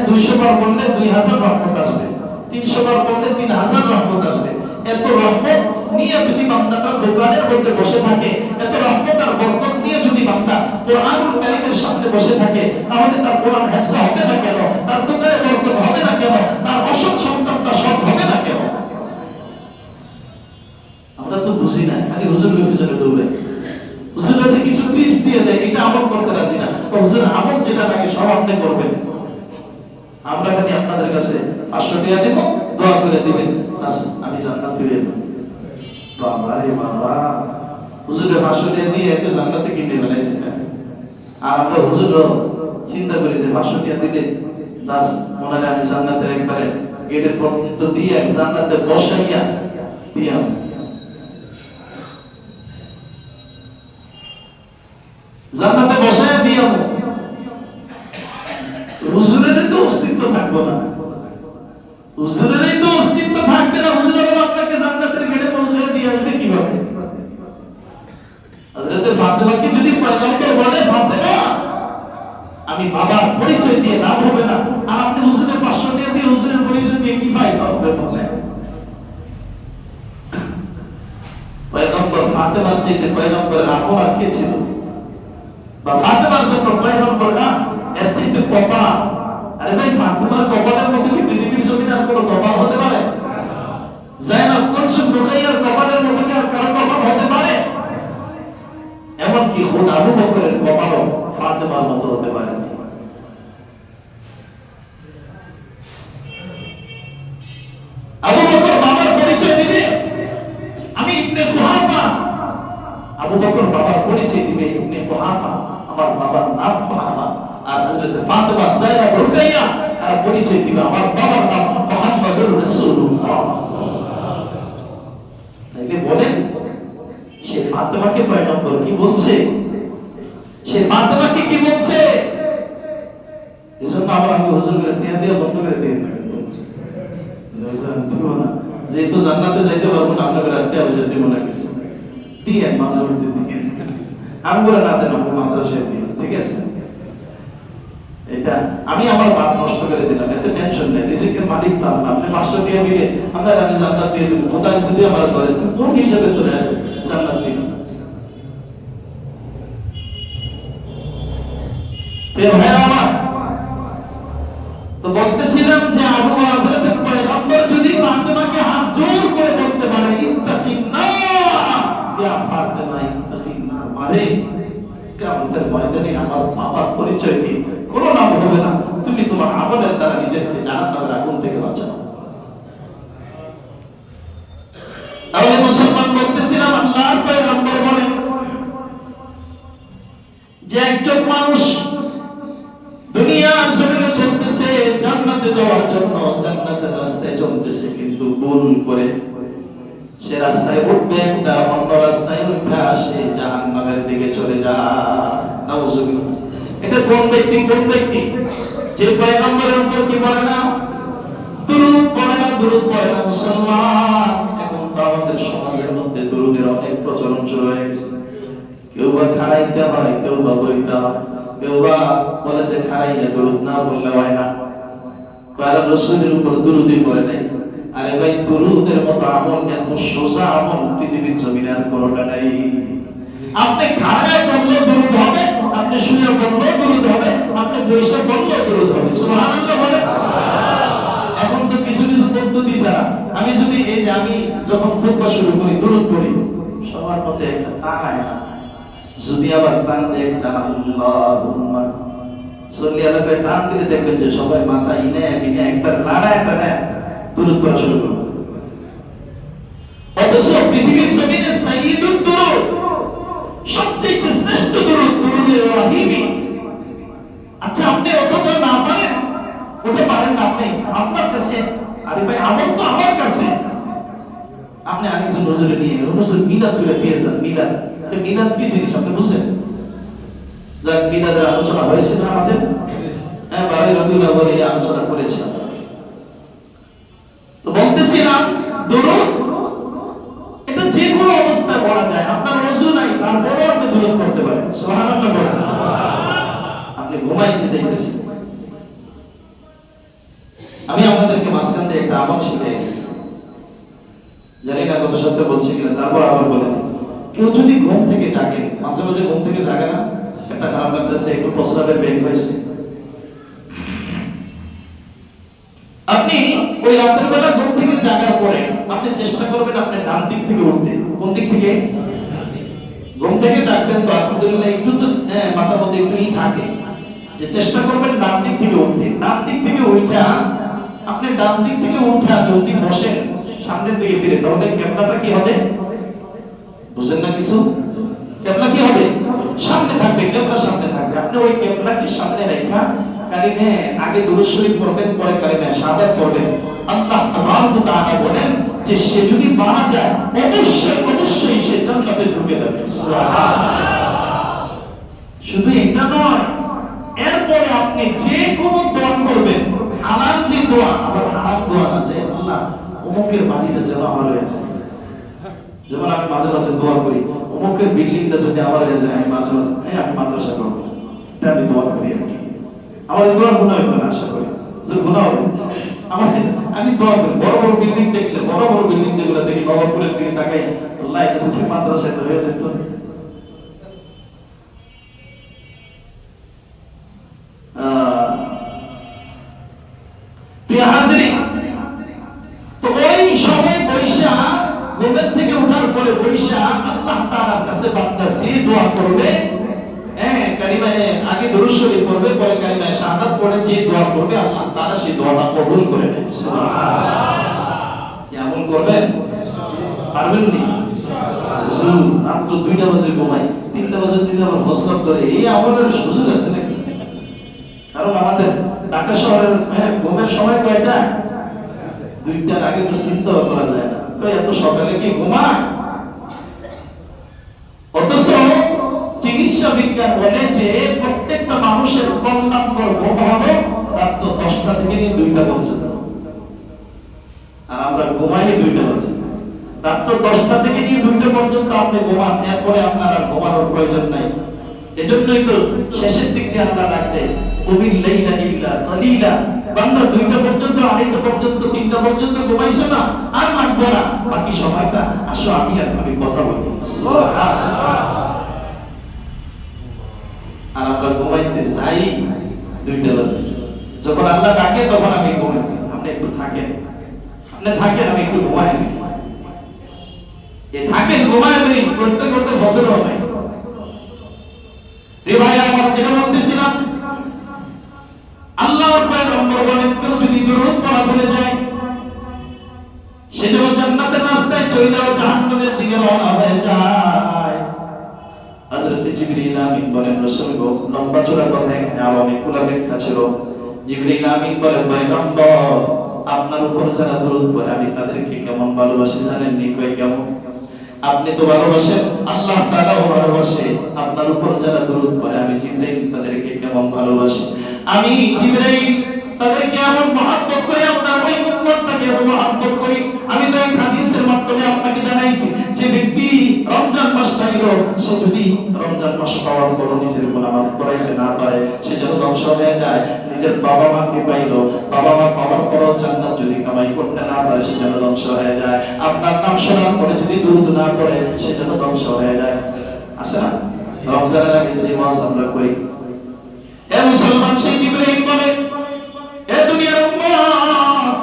200 বার পড়লে 2000 রহমত আসবে, 300 বার পড়লে 3000 রহমত আসবে। এত রহমত নিয়ে যদি বান্দাটা দোকানের মধ্যে বসে থাকে, এত রহমত আর বরকত নিয়ে যদি বান্দা কোরআনুল কারীমের সামনে বসে থাকে, তাহলে তার কোরআন হেফজ হবে না কেন? তার দোকানে বরকত হবে না কেন? তার অসৎ সন্তানটা সৎ হবে না কেন? আমরা তো বুঝি না, খালি হুজুরের পিছনে দৌড়ে। হুজুর কাছে কিছু টিপস দিয়ে দেয়, এটা আমল করতে রাজি না। হুজুর আমল যেটা লাগে সব আপনি করবেন, আমরা খালি আপনাদের কাছে 500 টাকা দেব, দোয়া করে দিবেন, বাস আমি জান্নাতে হয়ে যাব। বাবা রে বাবা, হুজুরের 500 টাকা দিয়ে এতে জান্নাতে কিনে ফেলাইছে। আর আমরা হুজুর চিন্তা করি যে 500 টাকা দিলে বাস মনে হয় আমি জান্নাতে একবারে গেটের পর্যন্ত দিয়ে জান্নাতে বসাইয়া দিয়া। জান্নাতে বসাইয়া দিয়া হুজুরের তো অস্তিত্ব থাকবে না, হুজুরেরই তো অস্তিত্ব থাকবে না। হুজুর আপনাকে জান্নাতের গেটে পৌঁছে দিয়ে আসবে কিভাবে? হযরত ফাতেমাকে যদি পয়গম্বর বলে, ফাতেমা আমি বাবার পরিচয় দিয়ে লাভ হবে না, আর আপনি হুজুরের 500 টাকা দিয়ে হুজুরের পরিচয় দিয়ে কি ফায়দা হবে বলে? পয়গম্বর ফাতেমার চাইতে পয়গম্বরের আপন আর কে ছিল? বা ফাতেমার জন্য পয়গম্বর না এর চাইতে কপাল। আরে ভাই, ফাতেমার কপালের মতো কি পৃথিবীর জমিনে আর কোনো কপাল হতে পারে? যায়নাব কুলসুম রুকাইয়ার কপালের মতো কি আর কারো কপাল হতে পারে? এমনকি খুদ আবু বকরের কপালও ফাতেমার মতো হতে পারে না। আবু বকর বাবার পরিচয় দিবে, আমি ইবনে কুহাফা। আবু বকর বাবার পরিচয় দিবে, ইবনে কুহাফা, আমার বাবার নাম কুহাফা। আর হযরত ফাতেমা যায়নাব রুকাইয়া আর পরিচয় দিবে, আমার বাবার নাম মুহাম্মদুর রাসূলুল্লাহ। তাইলে বলেন, সে ফাতেমাকে পয়গম্বর কি বলছে? সে ফাতেমাকে কি বলছে? এজন্য আবার আমি হুজুরের টিয়া দিয়ে বন্ধ করে দিই না, যেহেতু জান্নাতে যাইতে পারবো না, আপনাদের টিয়া বুঝে দিব না কিছু দিয়ে মাঝে মধ্যে দিয়ে আমি বলে না দেন আমার মাদ্রাসায় দিয়ে, ঠিক আছে? এটা আমি আমার বাপ নষ্ট করে দিলাম, এতে টেনশন নেই। রিজিকের মালিক তো আল্লাহ। আপনি 500 টাকা দিলে আমরা আমি জান্নাত দিয়ে দেব, খোদা যদি আমার করে কোন হিসাবে চলে জান্নাত দিবেন? প্রিয় ভাইরা আমার, তো বলতেছিলাম যে আবু হযরতের পয়গম্বর যদি ফাতেমাকে হাত জোর করে বলতে পারে, ইত্তাকিন্নাহ ইয়া ফাতেমা ইত্তাকিন্নাহ, মানে কিয়ামতের ময়দানে আমার বাবার পরিচয় দিয়ে কোনো লাভ হবে না, তুমি তোমার আমলের দ্বারা নিজেকে জাহান্নামের আগুন থেকে বাঁচাও। তাহলে মুসলমান বলতেছিলাম, আল্লাহর পয়গম্বর বলেন যে একজন মানুষ দুনিয়ার জমিনে চলতেছে জান্নাতে যাওয়ার জন্য, জান্নাতের রাস্তায় চলতেছে, কিন্তু ভুল করে সে রাস্তায় উঠবে একটা, অন্য রাস্তায় উঠে সে জাহান্নামের দিকে চলে যায়। যায়। নাউজুবিল্লাহ। এটা কোন ব্যক্তি যে পয়গম্বরের উপর কি বলে না, দুরূদ পড়ে না, দুরূদ পড়ে না মুসলমান। এখন তো আমাদের সমাজের মধ্যে দুরূদের অনেক প্রচলন শুরু হয়ে গেছে। কেউ বা খাড়াইতে হয়, কেউ বা বইতে হয়, কেউ বা বলে যে খাড়াইয়া দুরূদ না বললে হয় না, আল্লাহর রাসূলের উপর দুরূদই পড়ে নাই। আরে ভাই, দুরূদের মতো আমল, এত সোজা আমল পৃথিবীর জমিনে আর কোনোটা নাই। আপনি খাড়ায় বললেও দুরূদ হবে, আপনি শুয়ে বললেও দুরূদ হবে, আপনি বসে বললেও দুরূদ হবে। সুবহানাল্লাহ বলে। এখন তো কিছু পদ্ধতি ছাড়া আমি যদি এই যে আমি যখন খুতবা শুরু করি দুরূদ পড়ি, সবার মধ্যে একটা টান আয় না, যদি আবার টান দেয় একটা আল্লাহুম্মা সল্লি আলা করে টান দিলে দেখবেন যে সবাই মাথা ইনে বিনে একবার নাড়ায় বেড়ায় দুরূদ পড়া শুরু করবে। অথচ পৃথিবীর জমিনে সাইয়্যিদুদ দুরূদ, সবচেয়ে শ্রেষ্ঠ দুরূদ দুরূদে ইব্রাহিমী। আচ্ছা, আপনি ওটা না পারেন, ওটা পারেন না আপনি, আপনার কাছে, আরে ভাই আমল তো আমার কাছে। আপনি আরেকজন হুজুরে নিয়ে হুজুর মিলাদ করে দিয়ে যান। মিলাদ, আরে মিলাদ কি জিনিস আপনি বুঝেন? যাক, মিলাদের আলোচনা হয়েছে না আমাদের, হ্যাঁ, 12 রবিউল আউয়ালে এই আলোচনা করেছি। তো বলতেছিলাম দুরূদ এটা যে কোনো অবস্থায় পড়া যায়। আপনার ওযু নাই, তারপরে আপনি দুরূদ পড়তে পারেন। সুবহানাল্লাহ বলেন। আপনি ঘুমাইতে চাইতেছেন, আমি আপনাদেরকে মাঝখান দিয়ে একটা আমল শিখাই, জানি না কত সত্য বলছি কিনা, তারপর আবার বলেন। কেউ যদি ঘুম থেকে জাগে, মাঝে মাঝে ঘুম থেকে জাগে না, একটা খারাপ লাগতেছে, একটু প্রস্রাবের বেগ হয়েছে, আপনি ওই রাতের বেলা ঘুম থেকে জাগার পরে আপনি চেষ্টা করবেন আপনি ডান দিক থেকে উঠতে। কোন দিক থেকে? ঘুম থেকে জাগবেন তো আলহামদুলিল্লাহ একটু তো মাথার মধ্যে একটু থাকে, যে চেষ্টা করবেন ডান দিক থেকে উঠতে। ডান দিক থেকে উঠা, আপনি ডান দিক থেকে উঠা যদি বসেন সামনের দিকে ফিরে, তাহলে ক্যাবলাটা কি হবে? বুঝেন না কিছু? ক্যাবলা কি হবে? সামনে থাকবে, ক্যাবলা সামনে থাকবে। আপনি ওই ক্যাবলাকে সামনে রেখা কারিমে আগে দুরূদ শরীফ পড়বেন, পরে কারিমে শাহাদাত পড়বেন। আল্লাহ তাবারক ওয়া তাআলা বলেন যে সে যদি মারা যায় অবশ্যই সে জান্নাতে ঢুকে যাবে। সুবহানাল্লাহ। শুধু এটা নয়, এরপরে আপনি যে কোনো দোয়া করবেন, হালাল যে দোয়া, আবার হারাম দোয়া না, যে আল্লাহ অমুকের বাড়িটা যেন আমার হয়ে যায়। যেমন আমি মাঝে মাঝে দোয়া করি অমুকের বিল্ডিংটা যদি আমার হয়ে যায়, আমি মাঝে মাঝে আমি মাদ্রাসা করবো, এটা আমি দোয়া করি আর কি। আমার দোয়া গুনাহ হইতো না, আশা করি যে গুনাহ হবে আমার, আমি দোয়া করি বড় বড় বিল্ডিং দেখলে, বড় বড় বিল্ডিং যেগুলো দেখি নগরপুরের দিকে তাকাই, আল্লাহ এটা যদি মাদ্রাসায় তো হয়ে যেত। প্রিয় হাজিরিন, তো ওই সময় বৈশা ঘুমের থেকে ওঠার পরে বৈশা আল্লাহ তাআলার কাছে বান্দা যে দোয়া করবে, কালিমায়ে আগে দুরূদ শরীফ পড়বে, পরে কালিমায়ে শাহাদাত পড়ে যে দোয়া করবে, আল্লাহ তাআলা সেই দোয়াটা কবুল করে নেন। সুবহানাল্লাহ। এমন করবেন? পারবেন নি? হুজুর রাত 2টা বাজে ঘুমাই, 3টা বাজে দিনে আবার ফজর করে, এই আমলের সুযোগ আছে নাকি? কারণ আমাদের ঢাকা শহরের ঘুমের সময় কয়টা? 2টার আগে তো চিন্তা করা যায় না, এত সকালে কি ঘুমায়? অথচ চিকিৎসা বিজ্ঞান বলে যে প্রত্যেকটা মানুষের কল্যাণকর ঘুম হবে রাত 10টা থেকে 2টা পর্যন্ত, আর আমরা ঘুমাই 2টা বাজে। রাত 10টা থেকে 2টা পর্যন্ত আপনি ঘুমান, এরপরে আপনার আর ঘুমানোর প্রয়োজন নাই। এজন্যই তো শেষের দিক দিয়ে আমরা রাখতে কুমিল লাইলা ইল্লা কালিলা, বান্দা 2টা পর্যন্ত, 2:30 পর্যন্ত, 3টা পর্যন্ত ঘুমাইছো না, আর লাগবে না, বাকি সময়টা আসো আমি আর তুমি কথা বলি। সুবহানাল্লাহ। আর আমরা ঘুমাইতে যাই 2টা বাজে, যখন আল্লাহ ডাকে তখন আমি ঘুমাই। আপনি একটু থাকেন, আমি একটু ঘুমাই, থাকেন ঘুমাই নেই করতে করতে ফজর হবে। রে ভাই আমার, যেটা বলতেছিলাম, আল্লাহর পয়গম্বর বলেন কেউ যদি দুরূদ পড়া ভুলে যায়, সে যেন জান্নাতের রাস্তায় চলে যাওয়া জাহান্নামের দিকে রওনা হয়ে যায়। হযরত জিবরিল আমিন বলেন, রাসূল গো, লম্বা চড়া কথা এখানে আর অনেকগুলো ব্যাখ্যা ছিল। জিবরিল আমিন বলেন, পয়গম্বর আপনার উপর যারা দুরূদ পড়ে আমি তাদেরকে কেমন ভালোবাসি জানেন নি? কই কেমন? আপনি তো ভালোবাসেন, আল্লাহ তাআলাও ভালোবাসে। আপনার উপর যারা দরুদ পড়ে, আমি জিবরাইল তাদেরকে কেমন ভালোবাসি, আমি জিবরাইল তাদেরকে এমন মহব্বত করি, আপনার ওই উম্মতটাকে এমন মহব্বত করি। আমি তো এই হাদিসের মাধ্যমে আপনাকে জানাইছি, যে ব্যক্তি রমজান মাস পাইল, সে যদি রমজান মাস পাওয়ার পর নিজের গুনাহ মাফ করাইতে না পারে, সে যেন ধ্বংস হয়ে যায়। নিজের বাবা মাকে পাইল, বাবা মা পাওয়ার পর জান্নাত যদি কামাই করতে না পারে, সে যেন ধ্বংস হয়ে যায়। আপনার নাম শোনার পরে যদি দুরূদ না পড়ে, সে যেন ধ্বংস হয়ে যায়। আছে না? রমজানের আগে যে ওয়াজ আমরা করি, এ মুসলমান, সেই জিবরাইল বলে, এ দুনিয়ার উম্মত,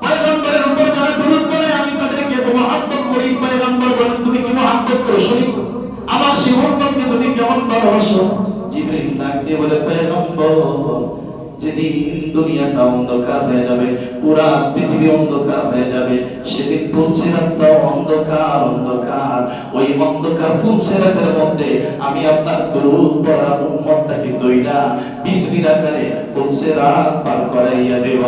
পয়গম্বরের উপর যারা দুরূদ পড়ে আমি তাদেরকে মহব্বত করি। পয়গম্বর বলেন, তুমি কি মহব্বত করো শুনি, আমার সেই উম্মতকে তুমি কেমন ভালোবাসো? জিবরাইল ডাক দিয়ে বলে, পয়গম্বর, যেদিন দুনিয়াটা অন্ধকার হয়ে যাবে, পুরা পৃথিবী অন্ধকার হয়ে যাবে, সেদিন পুলসিরাতটা অন্ধকার অন্ধকার, ওই অন্ধকার পুলসিরাতের মধ্যে আমি আপনার দরুদ পড়া উম্মতটাকে দইরা বিজলির আকারে পুলসিরাত পার করাইয়া দেব।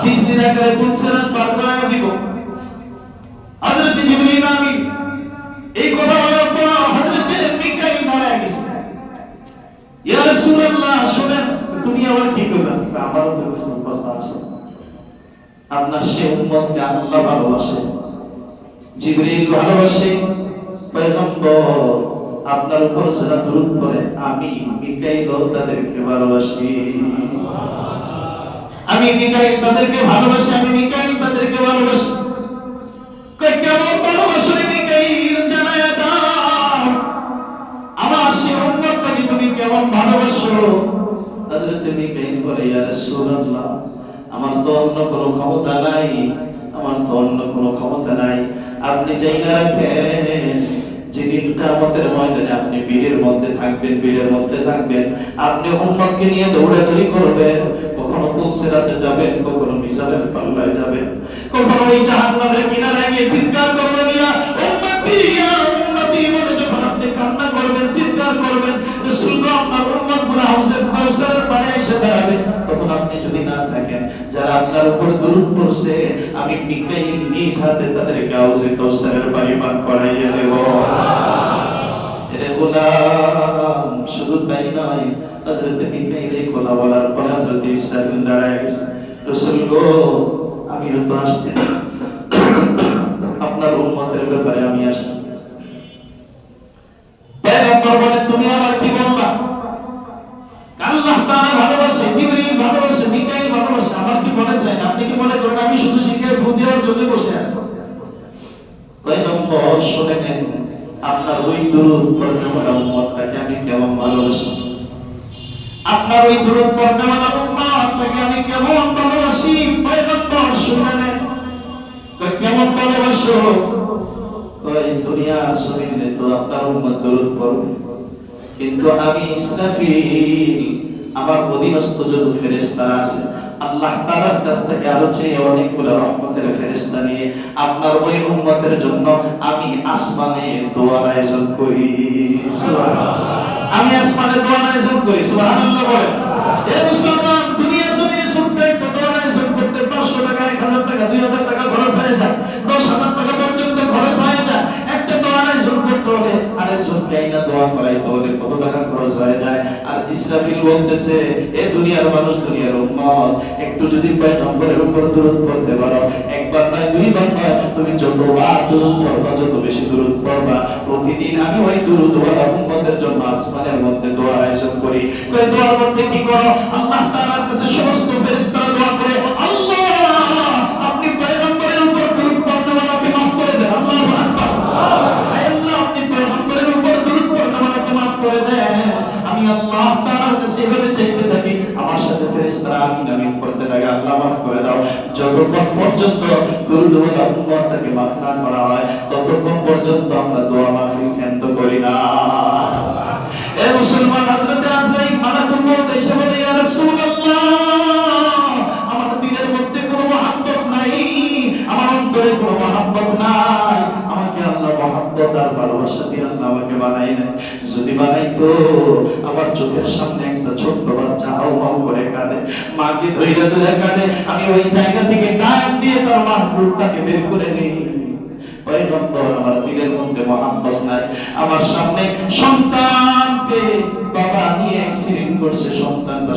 বিজলির আকারে পুলসিরাত পার করাইয়া দিব। হযরত জিবরিল আমিন এই কথা বলার পর হযরত মিকাইল মারা গেছে। ইয়া রাসূলুল্লাহ, শুনেন, তুমি আবার কি করবে? আমারও তো কিছু প্রশ্ন আছে। আপনার সে উম্মতকে আল্লাহ ভালোবাসে, জিবরিল ভালোবাসে, পয়গম্বর আপনার উপর যারা দরুদ পড়ে, আমি মিকাইল তাদেরকে ভালোবাসি। আমি মিকাইল তাদেরকে ভালোবাসি, আমি মিকাইল তাদেরকে ভালোবাসি। কই কেমন ভালোবাসো মিকাইল, জানায়া দাও। আমার সে উম্মতকে তুমি কেমন ভালোবাসো? হযরত মিকাইল বলে, ইয়া রাসূলুল্লাহ, আমার তো অন্য কোনো ক্ষমতা নাই, আমার তো অন্য কোনো ক্ষমতা নাই। আপনি চাই না রাখেন, যেদিন কিয়ামতের ময়দানে আপনি বীরের মধ্যে থাকবেন, বীরের মধ্যে থাকবেন, আপনি উম্মতকে নিয়ে দৌড়াদৌড়ি করবেন, কখনো পুলসিরাতে যাবেন, কখনো মিজানের পাল্লায় যাবেন, কখনো ওই জাহান্নামের কিনারায় গিয়ে চিৎকার করবেন, ইয়া উম্মতি ইয়া উম্মতি বলে যখন আপনি কান্না করবেন, চিৎকার করবেন, রাসূলুল্লাহ আপনার উম্মতগুলো হাউজের কাউসারের পাড়ে এসে দাঁড়াবে, তখন আপনি যদি না থাকেন, যারা আপনার উপর দরুদ পড়ছে, আমি মিকাইল নিজ হাতে তাদেরকে হাউজে কাউসারের পানি পান করাইয়া দেব। এরে গোলাম, শুধু তাই নয়, হযরত মিকাইল এই কথা বলার পর হযরত ইসরাফিল দাঁড়ায় গেছে। রাসূল গো, আমিও তো আসতে, আপনার উম্মতের ব্যাপারে আমি আসছি। পয়গম্বর বলেন, তুমি আবার কি বলবা? আল্লাহ তাআলা ভালোবাসে, জিবরিল ভালোবাসে, মিকাইল ভালোবাসে, আমার কি মনে চাই না? আপনি কি মনে করেন আমি শুধু শিখে ফু দেওয়ার জন্য বসে আছি? পয়গম্বর শুনে নেন, আপনার ওই দরুদ পড়নেওয়ালা উম্মতটাকে আমি কেমন ভালোবাসি, আপনার ওই দরুদ পড়নেওয়ালা উম্মতটাকে আমি কেমন ভালোবাসি। পয়গম্বর শুনে নেন, কেমন ভালোবাসো? ওই দুনিয়ার জমিনে তো আপনার উম্মত দরুদ পড়বে, কিন্তু আমি ইসরাফিল, আমার অধীনস্থ যত ফেরেশতারা আছে, আল্লাহ তাআলার কাছ থেকে আরো চেয়ে অনেকগুলো রহমতের ফেরেশতা নিয়ে আপনার ওই উম্মতের জন্য আমি আসমানে দোয়ার আয়োজন করি। সুবহানাল্লাহ, আমি আসমানে দোয়ার আয়োজন করি। সুবহানাল্লাহ বলেন। এ মুসলমান, দুনিয়ার জমিনে ছোট্ট একটা দোয়ার আয়োজন করতে 500 টাকা, 1000 টাকা, 2000 টাকা খরচ হয়ে যায়, 10,000 টাকা পর্যন্ত খরচ হয়ে যায়। একটা দোয়ার আয়োজন করতে হলে, আরেকজনকে আইনা দোয়া করাইতে হলে কত টাকা খরচ হয়ে যায়। আর ইসরাফিল বলতেছে, এ দুনিয়ার মানুষ, দুনিয়ার উম্মত, একটু যদি পয়গম্বরের উপর দরুদ পড়তে পারো, একবার নয়, দুইবার নয়, তুমি যতবার দরুদ পড়বা, যত বেশি দরুদ পড়বা, প্রতিদিন আমি ওই দরুদ ওয়ালা উম্মতের জন্য আসমানের মধ্যে দোয়া আয়োজন করি। ওই দোয়ার মধ্যে কি করো? আল্লাহ তাআলার কাছে সমস্ত ফেরেশতারা দোয়া করে, আল্লাহ আপনি পয়গম্বরের উপর দরুদ পড়নেওয়ালাকে maaf করে দেন। আল্লাহু আকবার। আল্লাহ আপনি পয়গম্বরের উপর দরুদ পড়নেওয়ালাকে maaf করে দেন। আমি আল্লাহ তাআলার কাছে এভাবে চাইতে থাকি, আমার সাথে ফেরেশতারা আমিন আমিন করতে থাকে, আল্লাহ maaf করে দাও। যতক্ষণ পর্যন্ত দরুদ ওয়ালা উম্মতটাকে maaf না করা হয়, ততক্ষণ পর্যন্ত আমরা দোয়া মাহফিল কেন্দ্র করি না। এ মুসলমান, হযরত আজরাইল মালাকুল মউত এসে বলে, ইয়া রাসূলুল্লাহ, আমার দিলের মধ্যে কোনো মহব্বত নাই, আমার অন্তরে কোনো মহব্বত নাই, আমাকে আল্লাহ মহব্বত আর ভালোবাসা দিয়ে আল্লাহ আমাকে বানাই নাই। যদি বানাইতো, আমার চোখের সামনে একটা ছোট্ট বাচ্চা হাউ হাউ করে কাঁদে, মাকে ধইরা ধরে কাঁদে, আমি ওই জায়গা থেকে ডাক দিয়ে তার মাহবুবটাকে বের করে নিই। পয়গম্বর আমার দিলের মধ্যে মহব্বত নাই। আমার সামনে সন্তান পেয়ে বাবা নিয়ে অ্যাক্সিডেন্ট করছে,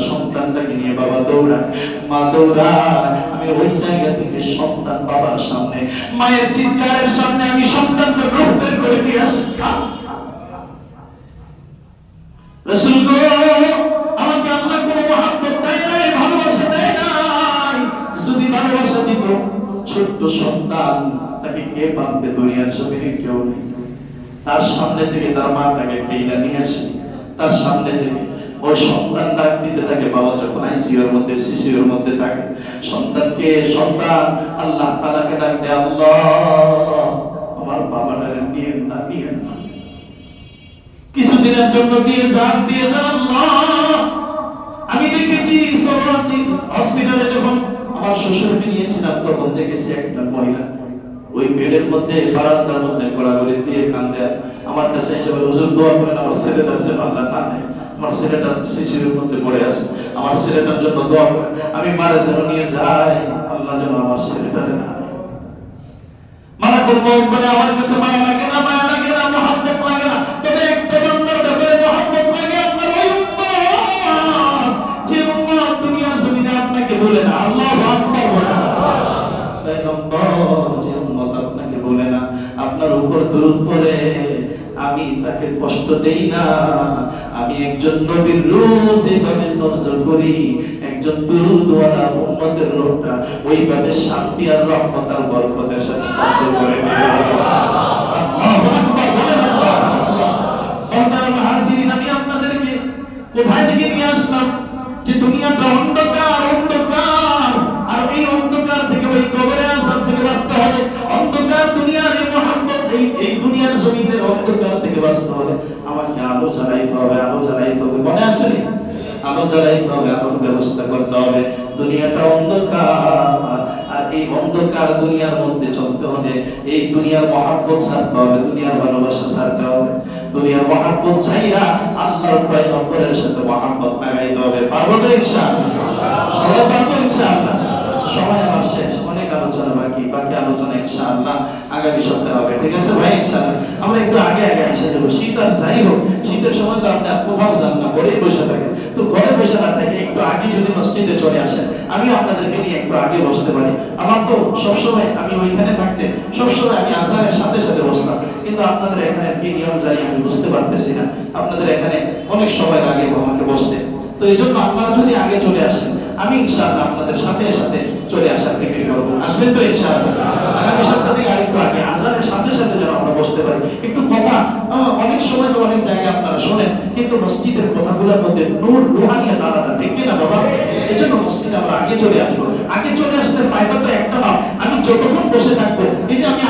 সন্তানটাকে নিয়ে বাবা দৌড়ায়, মা দৌড়ায়। আমি ওই জায়গা থেকে সন্তান বাবার সামনে, মায়ের চিৎকারের সামনে আমি সন্তানকে গ্রহণ করে নিয়ে আসি। রাসূল গো, আমাকে আল্লাহ কোনো মহব্বত দেয় নাই, ভালোবাসা দেয় নাই। যদি ভালোবাসা দিত, ছোট্ট সন্তান তাকে কে বাঁধবে? দুনিয়ার জমিনে কেউ নেই। তার সামনে থেকে তার মা তাকে টেনে নিয়ে আসে, তার সামনে থেকে ওই সন্তান ডাক দিতে থাকে। বাবা যখন আইসিইউর মধ্যে, শিশির মধ্যে থাকে, সন্তানকে, সন্তান আল্লাহ তাআলাকে ডাক দেয়, আল্লাহ আমার বাবাটাকে নিয়ে না, নিয়ে না, কিছুদিনের জন্য দিয়ে যান, দিয়ে যান আল্লাহ। আমি দেখেছি সরওয়ারদি হসপিটালে যখন আমার শ্বশুরকে নিয়েছিলাম, তখন দেখেছি একটা মহিলা ওই বেডের মধ্যে, বারান্দার মধ্যে গড়াগড়ি দিয়ে কান্দে। আমার কাছে এসে বলে, হুজুর দোয়া করেন আমার ছেলেটার যেন আল্লাহ না নেয়, আমার ছেলেটা শিশিরের মধ্যে পড়ে আছে, আমার ছেলেটার জন্য দোয়া করেন, আমি মারা যেন নিয়ে যাই, আল্লাহ যেন আমার ছেলেটারে না নেয়। মালাকুল মউত বলে, আমার কাছে মায়া লাগে না, মায়া লাগে না, মহব্বত লাগে না, তবে একটা বান্দার ব্যাপারে মহব্বত লাগে, আপনার ওই উম্মত, যে উম্মত দুনিয়ার জমিনে আপনাকে বলে না আল্লাহু আকবার বলে না, পয়গম্বর যে উম্মত আপনাকে বলে না, আপনার উপর দরুদ পড়ে, আমি তাকে কষ্ট দেই না। আমি একজন নবীর রোজ এইভাবে নজর করি, একজন দুরূদওয়ালা উম্মতের লোকটা ওইভাবে শান্তি আর রহমত আর বরকতের সাথে নজর করে দেয়। আল্লাহু আকবার বলেন। আল্লাহ হাজিরিন, আমি আপনাদেরকে কোথায় থেকে নিয়ে আসলাম যে দুনিয়াটা অন্ধকার, অন্ধকার, আর এই অন্ধকার থেকে, ওই কবরে আসার থেকে বাঁচতে হবে। অন্ধকার দুনিয়ার এই মহব্বত, এই দুনিয়ার জমিনের অন্ধকার থেকে বাঁচতে হবে। আমাকে আলো জ্বালাইতে হবে, আলো জ্বালাইতে হবে, মনে আছে? আলো জ্বালাইতে হবে, আলোর ব্যবস্থা করতে হবে। দুনিয়াটা অন্ধকার, আর এই অন্ধকার দুনিয়ার মধ্যে চলতে হবে। এই দুনিয়ার মহব্বত ছাড়তে হবে, দুনিয়ার ভালোবাসা ছাড়তে হবে। দুনিয়ার মহব্বত ছাইরা আল্লাহর পয়গম্বরের সাথে মহব্বত লাগাইতে হবে। পারবো তো ইনশাআল্লাহ? সবাই পারবো ইনশাআল্লাহ? সময় আমার শেষ, অনেক আলোচনা বাকি, বাকি আলোচনা ইনশাআল্লাহ আগামী সপ্তাহে হবে, ঠিক আছে ভাই? ইনশাআল্লাহ আমরা একটু আগে আগে এসে যাবো। শীত আর যাই হোক, শীতের সময় তো আপনি কোথাও যান না, ঘরেই বসে থাকেন। তো ঘরে বসে না থেকে একটু আগে যদি মসজিদে চলে আসেন, আমি আপনাদেরকে নিয়ে একটু আগে বসতে পারি। আমার তো সবসময়, আমি ওইখানে থাকতে সবসময় আমি আজানের সাথে সাথে বসতাম, কিন্তু আপনাদের এখানে কি নিয়ম জানি আমি বুঝতে পারতেছি না। আপনাদের এখানে অনেক সময় লাগে আমাকে বসতে, তো এই জন্য আপনারা যদি আগে চলে আসেন, আমি ইনশাআল্লাহ আপনাদের সাথে সাথে চলে আসার ফিকির করব। আসবেন তো ইনশাআল্লাহ? আগামী সপ্তাহ থেকে আরেকটু আগে আজানের সাথে সাথে যেন আমরা বসতে পারি। একটু কথা, অনেক সময় তো অনেক জায়গায় আপনারা শোনেন, কিন্তু মসজিদের কথাগুলোর মধ্যে নূর রুহানিয়াত আলাদা, ঠিক না বাবা? এই জন্য মসজিদে আমরা আগে চলে আসবো। আগে চলে আসতে ফায়দা তো একটা না, আমি যতক্ষণ বসে থাকবো, এই যে আমি